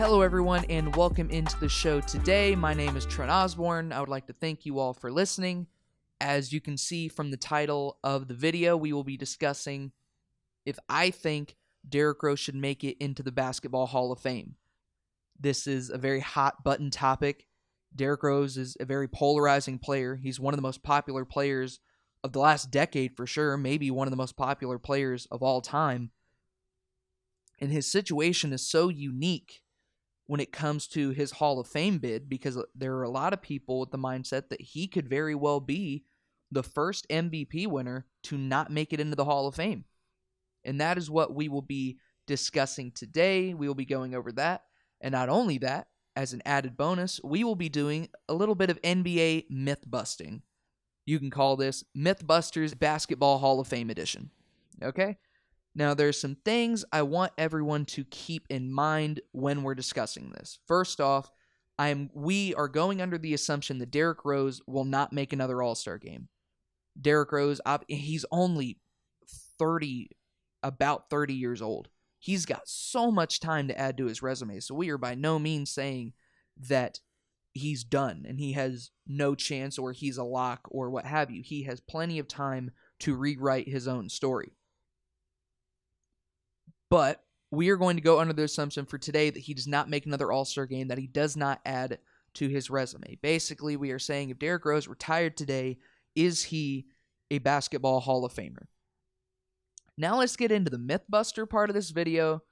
Hello everyone and welcome into the show today. My name is Trent Osborne. I would like to thank you all for listening. As you can see from the title of the video, we will be discussing if I think Derrick Rose should make it into the Basketball Hall of Fame. This is a very hot button topic. Derrick Rose is a very polarizing player. He's one of the most popular players of the last decade for sure, maybe one of the most popular players of all time. And his situation is so unique when it comes to his Hall of Fame bid, because there are a lot of people with the mindset that he could very well be the first MVP winner to not make it into the Hall of Fame. And that is what we will be discussing today. We will be going over that. And not only that, as an added bonus, we will be doing a little bit of NBA myth busting. You can call this Mythbusters Basketball Hall of Fame edition. Okay? Now, there's some things I want everyone to keep in mind when we're discussing this. First off, we are going under the assumption that Derrick Rose will not make another All-Star game. Derrick Rose, he's only about 30 years old. He's got so much time to add to his resume, so we are by no means saying that he's done and he has no chance or he's a lock or what have you. He has plenty of time to rewrite his own story. But we are going to go under the assumption for today that he does not make another All-Star game, that he does not add to his resume. Basically, we are saying if Derrick Rose retired today, is he a Basketball Hall of Famer? Now let's get into the Mythbuster part of this video.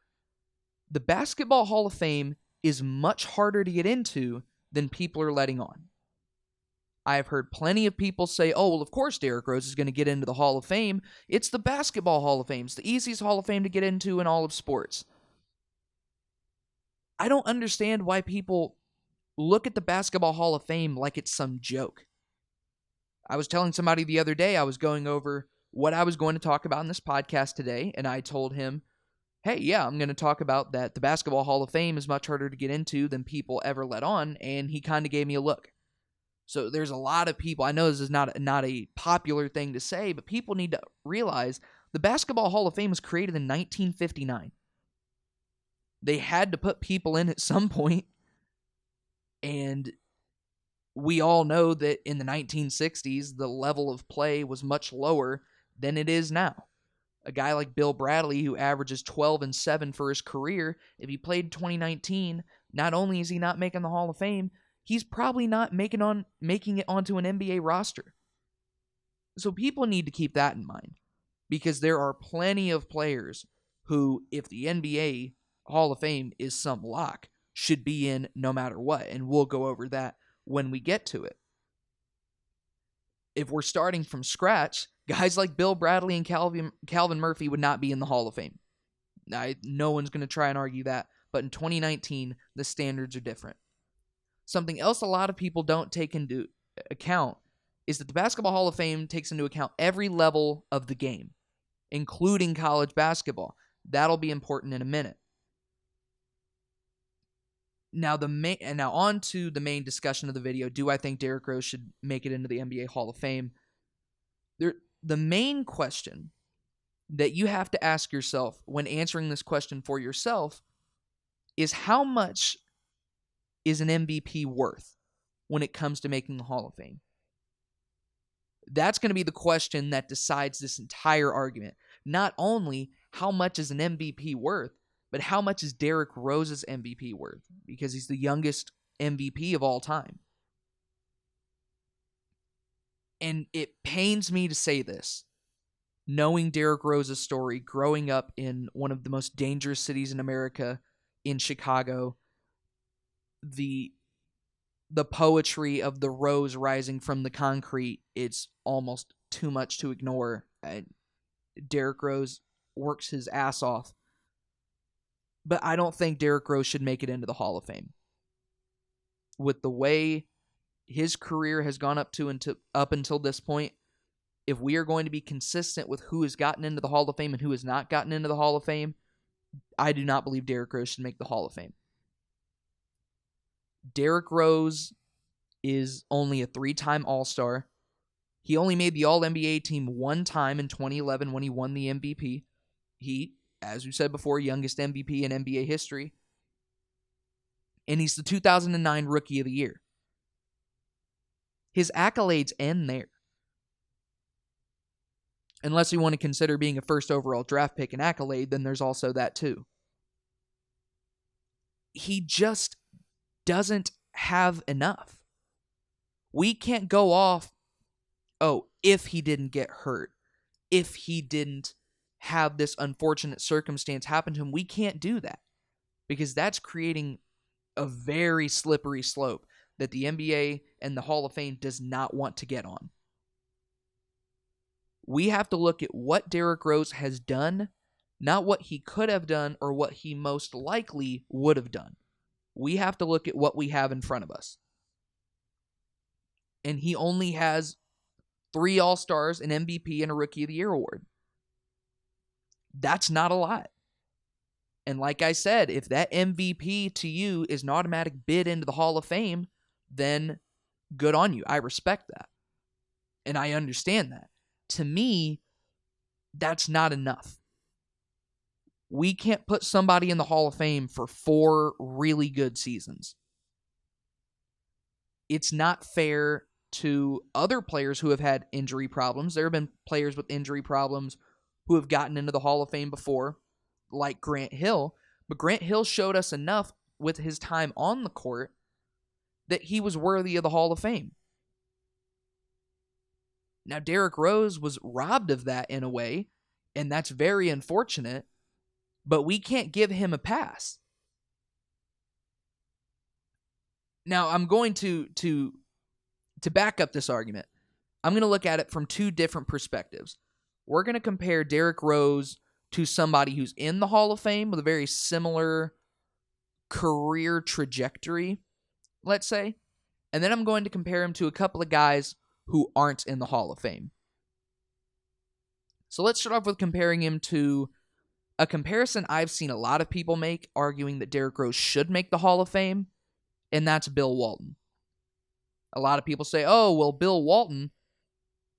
The Basketball Hall of Fame is much harder to get into than people are letting on. I have heard plenty of people say, oh, well, of course Derrick Rose is going to get into the Hall of Fame. It's the Basketball Hall of Fame. It's the easiest Hall of Fame to get into in all of sports. I don't understand why people look at the Basketball Hall of Fame like it's some joke. I was telling somebody the other day, I was going over what I was going to talk about in this podcast today, and I told him, hey, yeah, I'm going to talk about that the Basketball Hall of Fame is much harder to get into than people ever let on, and he kind of gave me a look. So there's a lot of people, I know this is not a popular thing to say, but people need to realize the Basketball Hall of Fame was created in 1959. They had to put people in at some point, and we all know that in the 1960s, the level of play was much lower than it is now. A guy like Bill Bradley, who averages 12-7 for his career, if he played in 2019, not only is he not making the Hall of Fame, he's probably not making it onto an NBA roster. So people need to keep that in mind, because there are plenty of players who, if the NBA Hall of Fame is some lock, should be in no matter what, and we'll go over that when we get to it. If we're starting from scratch, guys like Bill Bradley and Calvin Murphy would not be in the Hall of Fame. No one's going to try and argue that, but in 2019, the standards are different. Something else a lot of people don't take into account is that the Basketball Hall of Fame takes into account every level of the game, including college basketball. That'll be important in a minute. Now on to the main discussion of the video. Do I think Derrick Rose should make it into the NBA Hall of Fame? The main question that you have to ask yourself when answering this question for yourself is, how much is an MVP worth when it comes to making the Hall of Fame? That's going to be the question that decides this entire argument. Not only how much is an MVP worth, but how much is Derrick Rose's MVP worth? Because he's the youngest MVP of all time. And it pains me to say this, knowing Derrick Rose's story, growing up in one of the most dangerous cities in America, in Chicago, the poetry of the rose rising from the concrete, it's almost too much to ignore. Derrick Rose works his ass off. But I don't think Derrick Rose should make it into the Hall of Fame. With the way his career has gone up until this point, if we are going to be consistent with who has gotten into the Hall of Fame and who has not gotten into the Hall of Fame, I do not believe Derrick Rose should make the Hall of Fame. Derrick Rose is only a 3-time All-Star. He only made the All-NBA team one time in 2011 when he won the MVP. He, as we said before, youngest MVP in NBA history. and he's the 2009 Rookie of the Year. His accolades end there. Unless you want to consider being a first overall draft pick an accolade, then there's also that too. He just doesn't have enough. We can't go off, if he didn't get hurt, if he didn't have this unfortunate circumstance happen to him. We can't do that because that's creating a very slippery slope that the NBA and the Hall of Fame does not want to get on. We have to look at what Derrick Rose has done, not what he could have done or what he most likely would have done. We have to look at what we have in front of us. And he only has 3 All-Stars, an MVP, and a Rookie of the Year award. That's not a lot. And like I said, if that MVP to you is an automatic bid into the Hall of Fame, then good on you. I respect that. And I understand that. To me, that's not enough. We can't put somebody in the Hall of Fame for 4 really good seasons. It's not fair to other players who have had injury problems. There have been players with injury problems who have gotten into the Hall of Fame before, like Grant Hill. But Grant Hill showed us enough with his time on the court that he was worthy of the Hall of Fame. Now, Derrick Rose was robbed of that in a way, and that's very unfortunate, but we can't give him a pass. Now, I'm going to back up this argument. I'm going to look at it from 2 different perspectives. We're going to compare Derrick Rose to somebody who's in the Hall of Fame with a very similar career trajectory, let's say. And then I'm going to compare him to a couple of guys who aren't in the Hall of Fame. So let's start off with comparing him to a comparison I've seen a lot of people make, arguing that Derrick Rose should make the Hall of Fame, and that's Bill Walton. A lot of people say, Bill Walton,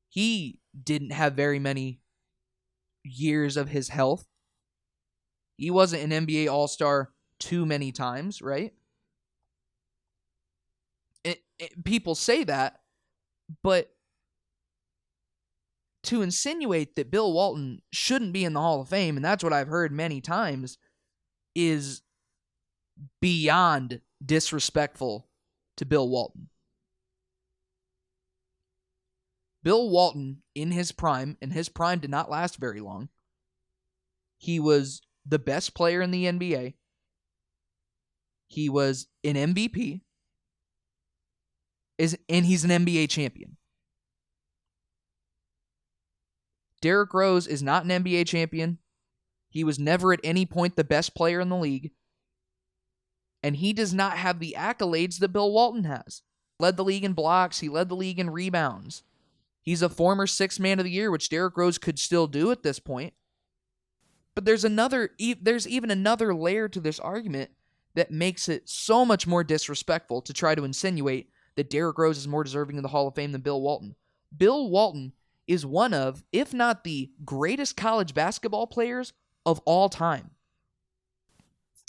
he didn't have very many years of his health. He wasn't an NBA All-Star too many times, right? People say that, but to insinuate that Bill Walton shouldn't be in the Hall of Fame, and that's what I've heard many times, is beyond disrespectful to Bill Walton. Bill Walton, in his prime, and his prime did not last very long, he was the best player in the NBA. He was an MVP, and he's an NBA champion. Derrick Rose is not an NBA champion. He was never at any point the best player in the league. And he does not have the accolades that Bill Walton has. He led the league in blocks. He led the league in rebounds. He's a former 6th man of the year, which Derrick Rose could still do at this point. But there's even another layer to this argument that makes it so much more disrespectful to try to insinuate that Derrick Rose is more deserving of the Hall of Fame than Bill Walton. Bill Walton is one of, if not the greatest college basketball players of all time.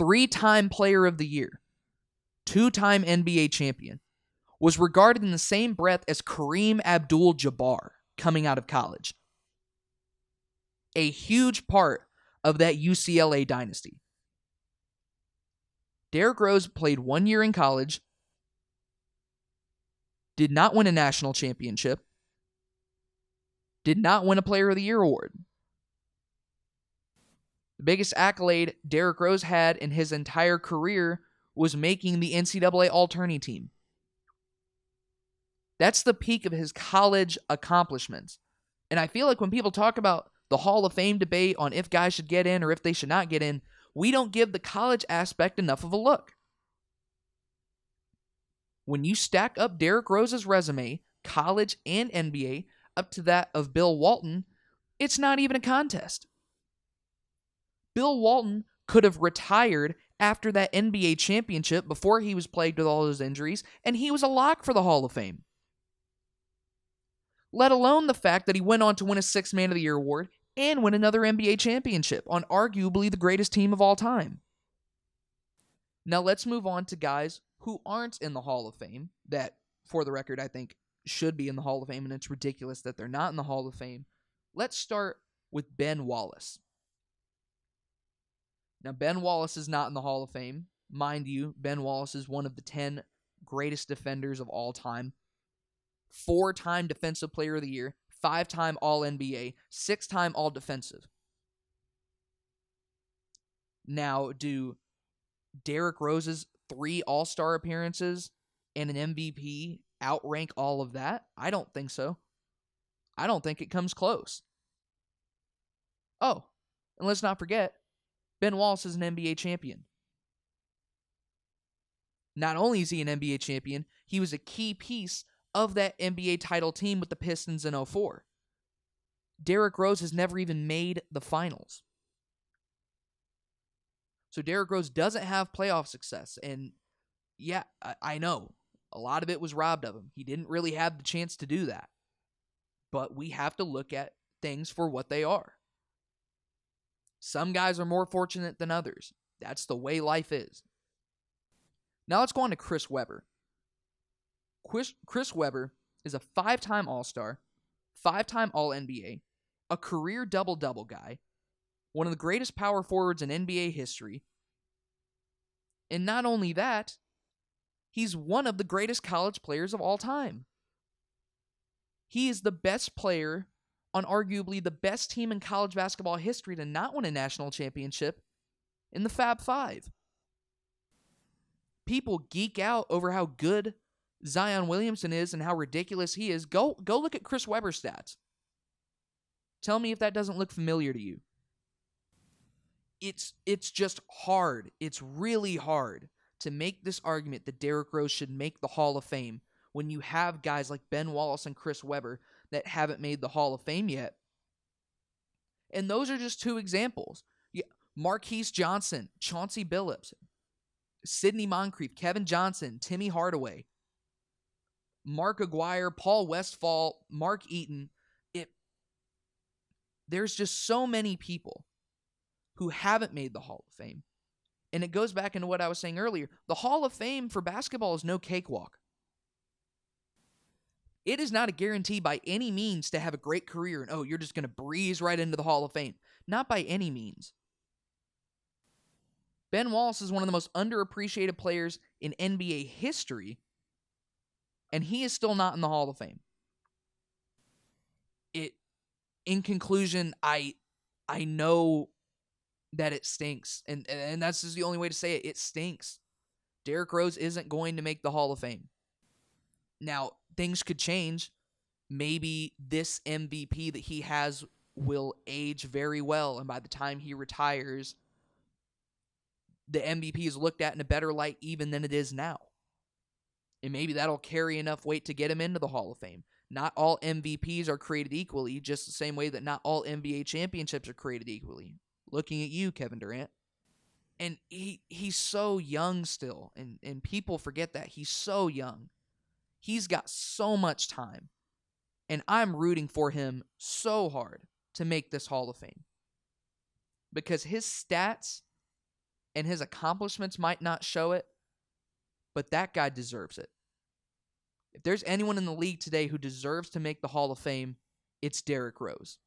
3-time player of the year. 2-time NBA champion. Was regarded in the same breath as Kareem Abdul-Jabbar coming out of college. A huge part of that UCLA dynasty. Derrick Rose played 1 year in college, did not win a national championship, did not win a Player of the Year award. The biggest accolade Derrick Rose had in his entire career was making the NCAA All-Tourney team. That's the peak of his college accomplishments. And I feel like when people talk about the Hall of Fame debate on if guys should get in or if they should not get in, we don't give the college aspect enough of a look. When you stack up Derrick Rose's resume, college and NBA, up to that of Bill Walton, it's not even a contest. Bill Walton could have retired after that NBA championship before he was plagued with all those injuries, and he was a lock for the Hall of Fame. Let alone the fact that he went on to win a 6th Man of the Year award and win another NBA championship on arguably the greatest team of all time. Now let's move on to guys who aren't in the Hall of Fame that, for the record, I think should be in the Hall of Fame, and it's ridiculous that they're not in the Hall of Fame. Let's start with Ben Wallace. Now, Ben Wallace is not in the Hall of Fame. Mind you, Ben Wallace is one of the 10 greatest defenders of all time. 4-time Defensive Player of the Year, 5-time All-NBA, 6-time All-Defensive. Now, do Derrick Rose's 3 All-Star appearances and an MVP outrank all of that? I don't think so. I don't think it comes close. Oh, and let's not forget, Ben Wallace is an NBA champion. Not only is he an NBA champion, he was a key piece of that NBA title team with the Pistons in 2004. Derrick Rose has never even made the finals. So Derrick Rose doesn't have playoff success. And yeah, I know. A lot of it was robbed of him. He didn't really have the chance to do that. But we have to look at things for what they are. Some guys are more fortunate than others. That's the way life is. Now let's go on to Chris Webber. Chris Webber is a 5-time All-Star, 5-time All-NBA, a career double-double guy, one of the greatest power forwards in NBA history. And not only that, he's one of the greatest college players of all time. He is the best player on arguably the best team in college basketball history to not win a national championship in the Fab Five. People geek out over how good Zion Williamson is and how ridiculous he is. Go look at Chris Webber's stats. Tell me if that doesn't look familiar to you. It's just hard. It's really hard to make this argument that Derrick Rose should make the Hall of Fame when you have guys like Ben Wallace and Chris Webber that haven't made the Hall of Fame yet. And those are just 2 examples. Yeah, Marquise Johnson, Chauncey Billups, Sidney Moncrief, Kevin Johnson, Timmy Hardaway, Mark Aguirre, Paul Westphal, Mark Eaton. There's just so many people who haven't made the Hall of Fame. And it goes back into what I was saying earlier. The Hall of Fame for basketball is no cakewalk. It is not a guarantee by any means to have a great career and, you're just going to breeze right into the Hall of Fame. Not by any means. Ben Wallace is one of the most underappreciated players in NBA history, and he is still not in the Hall of Fame. In conclusion, I know that it stinks, and that's just the only way to say it. It stinks. Derrick Rose isn't going to make the Hall of Fame. Now, things could change. Maybe this MVP that he has will age very well, and by the time he retires, the MVP is looked at in a better light even than it is now. And maybe that'll carry enough weight to get him into the Hall of Fame. Not all MVPs are created equally, just the same way that not all NBA championships are created equally. Looking at you, Kevin Durant. And he's so young still, and people forget that. He's so young. He's got so much time. And I'm rooting for him so hard to make this Hall of Fame. Because his stats and his accomplishments might not show it, but that guy deserves it. If there's anyone in the league today who deserves to make the Hall of Fame, it's Derrick Rose.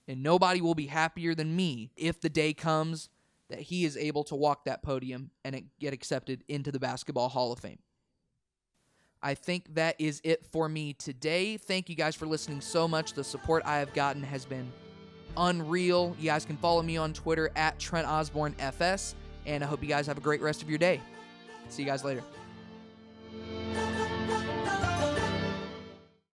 And nobody will be happier than me if the day comes that he is able to walk that podium and get accepted into the Basketball Hall of Fame. I think that is it for me today. Thank you guys for listening so much. The support I have gotten has been unreal. You guys can follow me on Twitter at TrentOsborneFS, and I hope you guys have a great rest of your day. See you guys later.